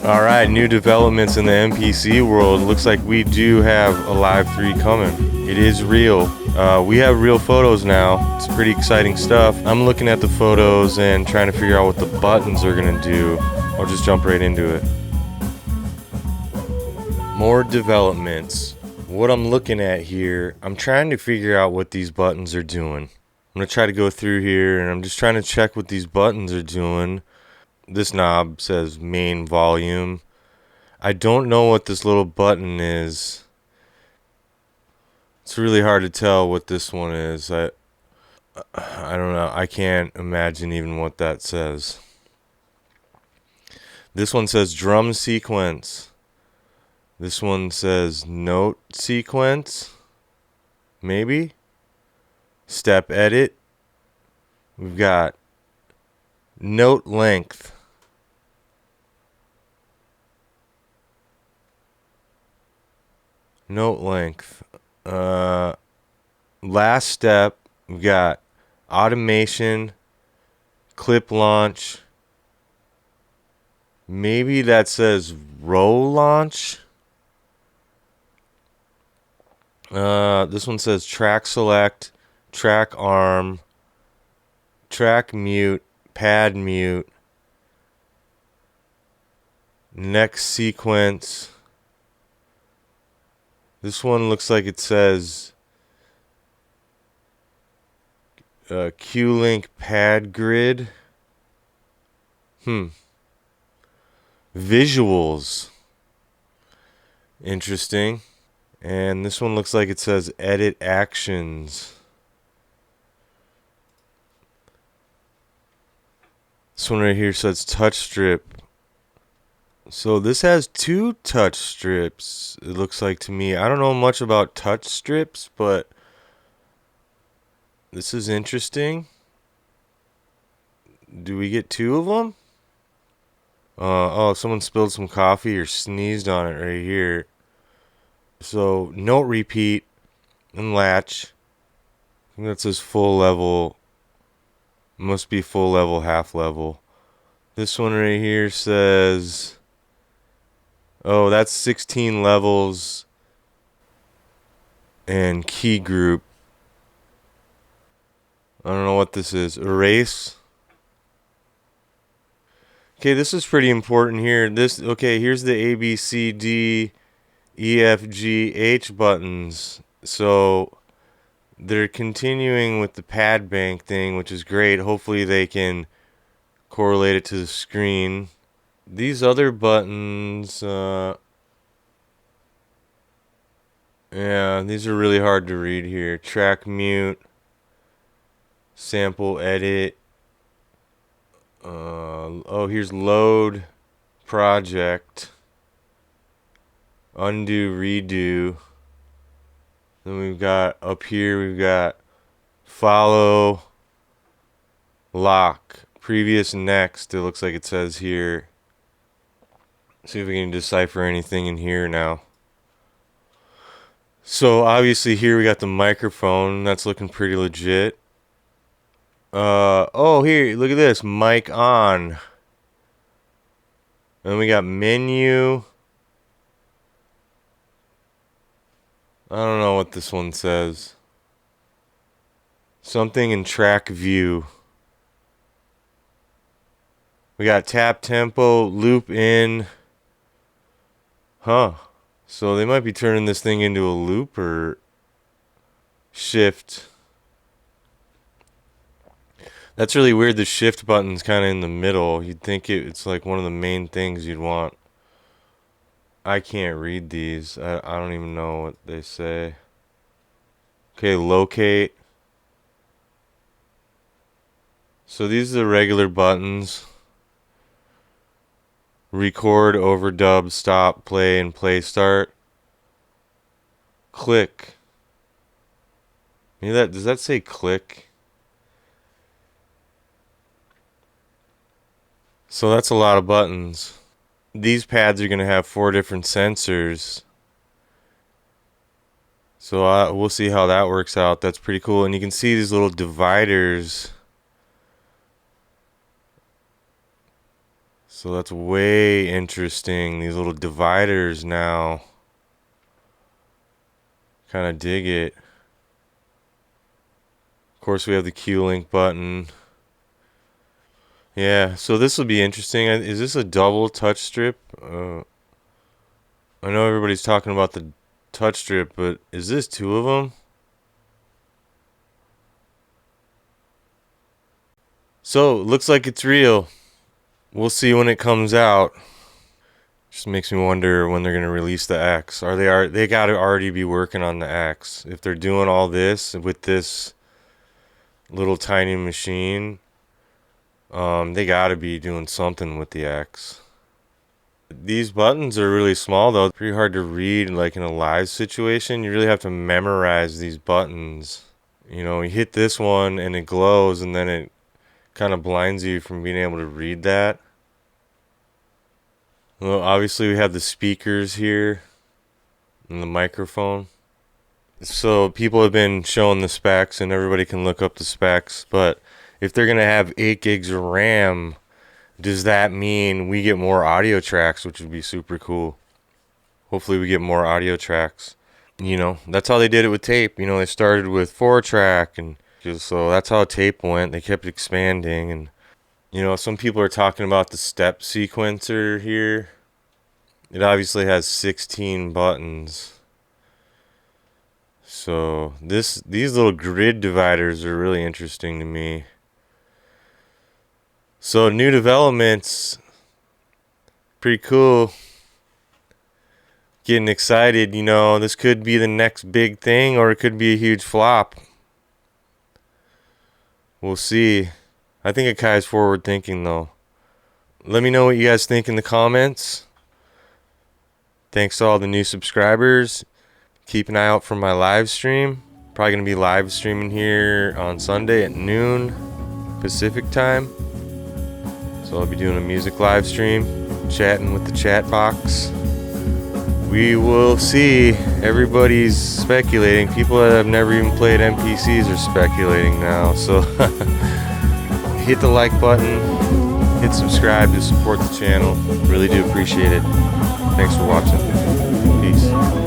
All right, new developments in the MPC world. Looks like we do have a Live 3 coming. It is real. We have real photos now. It's pretty exciting stuff. I'm looking at the photos and trying to figure out what the buttons are gonna do. I'll just jump right into it. More developments. What I'm looking at here, I'm trying to figure out what these buttons are doing. I'm gonna try to go through here and I'm just trying to check what these buttons are doing. This knob says main volume. I don't know what this little button is. It's really hard to tell what this one is. I don't know. I can't imagine even what that says. This one says drum sequence. This one says note sequence. Maybe. Step edit. We've got note length. Note length. Last step, we've got automation, clip launch. Maybe that says row launch. This one says track select, track arm, track mute, pad mute, next sequence. This one looks like it says Q-Link pad grid. Visuals. Interesting. And this one looks like it says edit actions. This one right here says touch strip. So this has two touch strips, it looks like to me. I don't know much about touch strips, but this is interesting. Do we get two of them? Oh, someone spilled some coffee or sneezed on it right here. So note repeat and latch. I think that says full level. Must be full level, half level. This one right here says... Oh, that's 16 levels and key group. I don't know what this is. Erase. Okay, this is pretty important here. Here's the A, B, C, D, E, F, G, H buttons. So they're continuing with the pad bank thing, which is great. Hopefully they can correlate it to the screen. These other buttons, yeah, these are really hard to read here. Track mute, sample edit. Oh, here's load project, undo, redo. Then we've got up here, we've got follow, lock, previous, next. It looks like it says here. See if we can decipher anything in here now. So obviously here we got the microphone. That's looking pretty legit. Oh, here, look at this. Mic on. And then we got menu. I don't know what this one says. Something in track view. We got tap tempo, loop in. Huh. So they might be turning this thing into a loop or shift. That's really weird. The shift button's kind of in the middle. You'd think it's like one of the main things you'd want. I can't read these. I don't even know what they say. Okay, locate. So these are the regular buttons. Record, overdub, stop, play, and play start. Click. Does that say click? So that's a lot of buttons. These pads are going to have 4 different sensors. So we'll see how that works out. That's pretty cool. And you can see these little dividers. So that's way interesting. These little dividers now. Kind of dig it. Of course, we have the Q-Link button. Yeah, so this will be interesting. Is this a double touch strip? I know everybody's talking about the touch strip, but is this two of them? So, looks like it's real. We'll see when it comes out. Just makes me wonder when they're gonna release the X. They gotta already be working on the X. If they're doing all this with this little tiny machine, they gotta be doing something with the X. These buttons are really small though. Pretty hard to read like in a live situation. You really have to memorize these buttons. You know, you hit this one and it glows and then it kind of blinds you from being able to read that. Well, obviously we have the speakers here and the microphone. So people have been showing the specs and everybody can look up the specs, but if they're going to have 8 gigs of RAM, does that mean we get more audio tracks, which would be super cool? Hopefully we get more audio tracks. You know, that's how they did it with tape. You know, they started with 4-track, and so that's how tape went. They kept expanding, and you know, some people are talking about the step sequencer here. It obviously has 16 buttons. So these little grid dividers are really interesting to me. So new developments, pretty cool. Getting excited, you know, this could be the next big thing or it could be a huge flop. We'll see. I think Akai's forward thinking though. Let me know what you guys think in the comments. Thanks to all the new subscribers. Keep an eye out for my live stream. Probably going to be live streaming here on Sunday at noon Pacific time. So I'll be doing a music live stream, chatting with the chat box. We will see. Everybody's speculating. People that have never even played MPCs are speculating now. So hit the like button, hit subscribe to support the channel. Really do appreciate it. Thanks for watching. Peace.